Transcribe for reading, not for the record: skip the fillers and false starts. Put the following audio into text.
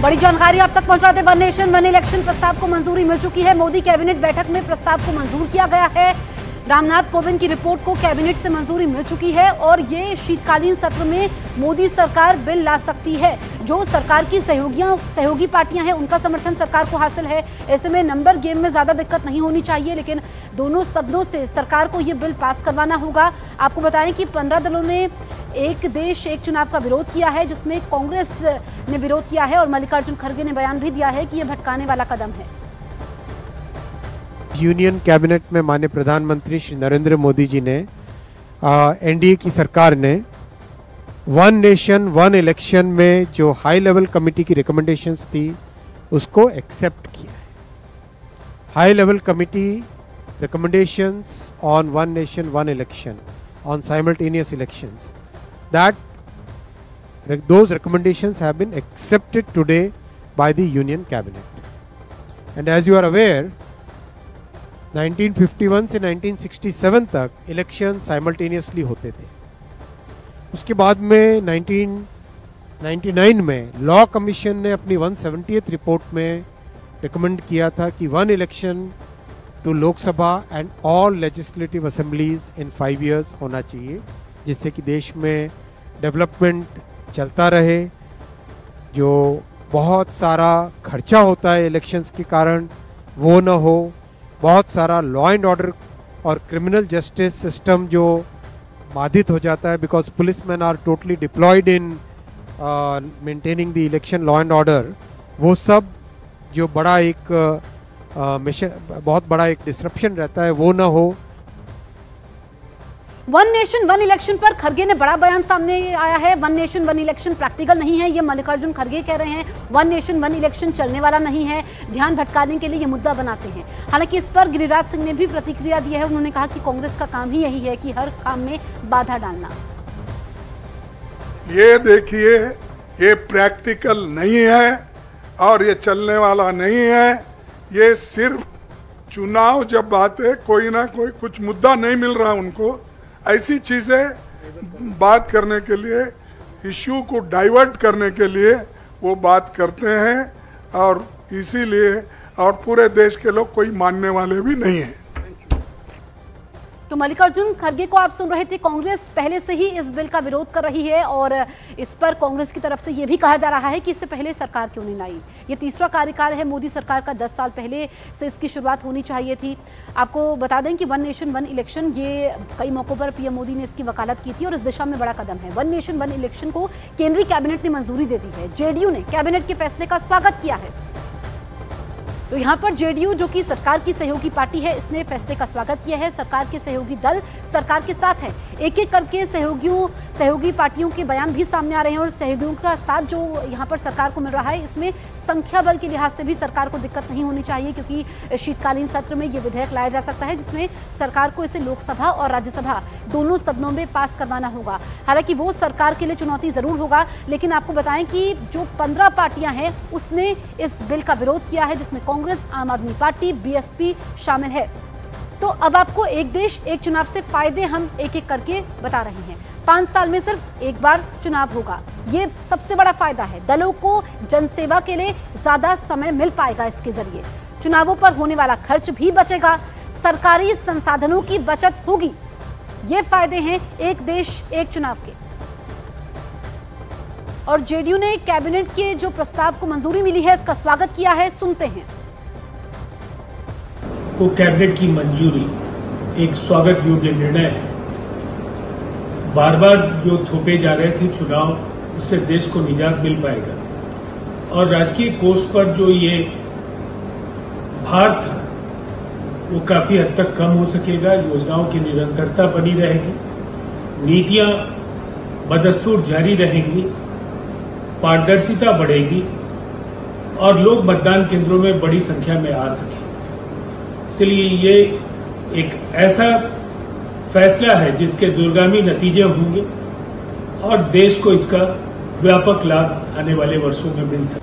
बड़ी जानकारी आप तक पहुंचाते वन नेशन वन इलेक्शन प्रस्ताव को मंजूरी मिल चुकी है। मोदी कैबिनेट बैठक में प्रस्ताव को मंजूर किया गया है। रामनाथ कोविंद की रिपोर्ट को कैबिनेट से मंजूरी मिल चुकी है और ये शीतकालीन सत्र में मोदी सरकार बिल ला सकती है। जो सरकार की सहयोगी पार्टियां हैं उनका समर्थन सरकार को हासिल है। ऐसे में नंबर गेम में ज्यादा दिक्कत नहीं होनी चाहिए, लेकिन दोनों सदनों से सरकार को ये बिल पास करवाना होगा। आपको बताएं कि 15 दलों ने एक देश एक चुनाव का विरोध किया है, जिसमें कांग्रेस ने विरोध किया है और मल्लिकार्जुन खड़गे ने बयान भी दिया है कि यह भटकाने वाला कदम है। यूनियन कैबिनेट में माननीय प्रधानमंत्री श्री नरेंद्र मोदी जी ने एनडीए की सरकार ने वन नेशन वन इलेक्शन में जो हाई लेवल कमेटी की रिकमेंडेशंस थी उसको एक्सेप्ट किया है। High level committee recommendations on one nation one election, on simultaneous elections, those recommendations have been accepted today by the Union Cabinet. And as you are aware, 1951 से 1967 तक election simultaneously होते थे। उसके बाद में 1999 में लॉ कमीशन ने अपनी 170th रिपोर्ट में रिकमेंड किया था कि one election to Lok Sabha and all legislative assemblies in 5 years होना चाहिए, जिससे कि देश में डेवलपमेंट चलता रहे। जो बहुत सारा खर्चा होता है इलेक्शंस के कारण वो ना हो। बहुत सारा लॉ एंड ऑर्डर और क्रिमिनल जस्टिस सिस्टम जो बाधित हो जाता है, because policeman are totally deployed in maintaining the election law and order, वो सब जो बड़ा एक बहुत बड़ा एक डिसरप्शन रहता है वो ना हो। वन नेशन वन इलेक्शन पर खड़गे ने बड़ा बयान सामने आया है। One nation one election practical नहीं है, ये मल्लिकार्जुन खड़गे कह रहे हैं। वन नेशन वन इलेक्शन चलने वाला नहीं है, ध्यान भटकाने के लिए ये मुद्दा बनाते हैं। हालांकि इस पर गिरिराज सिंह ने भी प्रतिक्रिया दी है। उन्होंने कहा कि कांग्रेस का काम ही यही है कि हर काम में बाधा डालना। ये देखिए, ये प्रैक्टिकल नहीं है और ये चलने वाला नहीं है। ये सिर्फ चुनाव जब आते कोई ना कोई कुछ मुद्दा नहीं मिल रहा उनको, ऐसी चीज़ें बात करने के लिए, इश्यू को डाइवर्ट करने के लिए वो बात करते हैं और इसीलिए और पूरे देश के लोग कोई मानने वाले भी नहीं हैं। तो मल्लिकार्जुन खड़गे को आप सुन रहे थे। कांग्रेस पहले से ही इस बिल का विरोध कर रही है और इस पर कांग्रेस की तरफ से यह भी कहा जा रहा है कि इससे पहले सरकार क्यों नहीं लाई। ये तीसरा कार्यकाल है मोदी सरकार का, 10 साल पहले से इसकी शुरुआत होनी चाहिए थी। आपको बता दें कि वन नेशन वन इलेक्शन ये कई मौकों पर पीएम मोदी ने इसकी वकालत की थी और इस दिशा में बड़ा कदम है। वन नेशन वन इलेक्शन को केंद्रीय कैबिनेट ने मंजूरी दे दी है। जेडीयू ने कैबिनेट के फैसले का स्वागत किया है। तो यहाँ पर जेडीयू जो कि सरकार की सहयोगी पार्टी है, इसने फैसले का स्वागत किया है। सरकार के सहयोगी दल सरकार के साथ है। एक एक करके सहयोगी पार्टियों के बयान भी सामने आ रहे हैं और सहयोगियों का साथ जो यहाँ पर सरकार को मिल रहा है, इसमें संख्या बल के लिहाज से भी सरकार को दिक्कत नहीं होनी चाहिए, क्योंकि शीतकालीन सत्र में ये विधेयक लाया जा सकता है जिसमें सरकार को इसे लोकसभा और राज्यसभा दोनों सदनों में पास करवाना होगा। हालांकि वो सरकार के लिए चुनौती जरूर होगा, लेकिन आपको बताएं कि जो 15 पार्टियां हैं उसने इस बिल का विरोध किया है, जिसमें कांग्रेस, आम आदमी पार्टी, बीएसपी शामिल है। तो अब आपको एक देश एक चुनाव से फायदे हम एक एक करके बता रहे हैं। 5 साल में सिर्फ एक बार चुनाव होगा, ये सबसे बड़ा फायदा है। दलों को जनसेवा के लिए ज्यादा समय मिल पाएगा। इसके जरिए चुनावों पर होने वाला खर्च भी बचेगा, सरकारी संसाधनों की बचत होगी। ये फायदे हैं एक देश एक चुनाव के। और जेडीयू ने कैबिनेट के जो प्रस्ताव को मंजूरी मिली है, इसका स्वागत किया है। सुनते हैं। को कैबिनेट की मंजूरी एक स्वागत योग्य निर्णय है। बार बार जो थोपे जा रहे थे चुनाव, उससे देश को निजात मिल पाएगा और राजकीय कोष पर जो ये भार था वो काफी हद तक कम हो सकेगा। योजनाओं की निरंतरता बनी रहेगी, नीतियां बदस्तूर जारी रहेंगी, पारदर्शिता बढ़ेगी और लोग मतदान केंद्रों में बड़ी संख्या में आ सकें। इसलिए ये एक ऐसा फैसला है जिसके दूरगामी नतीजे होंगे और देश को इसका व्यापक लाभ आने वाले वर्षों में मिल सके।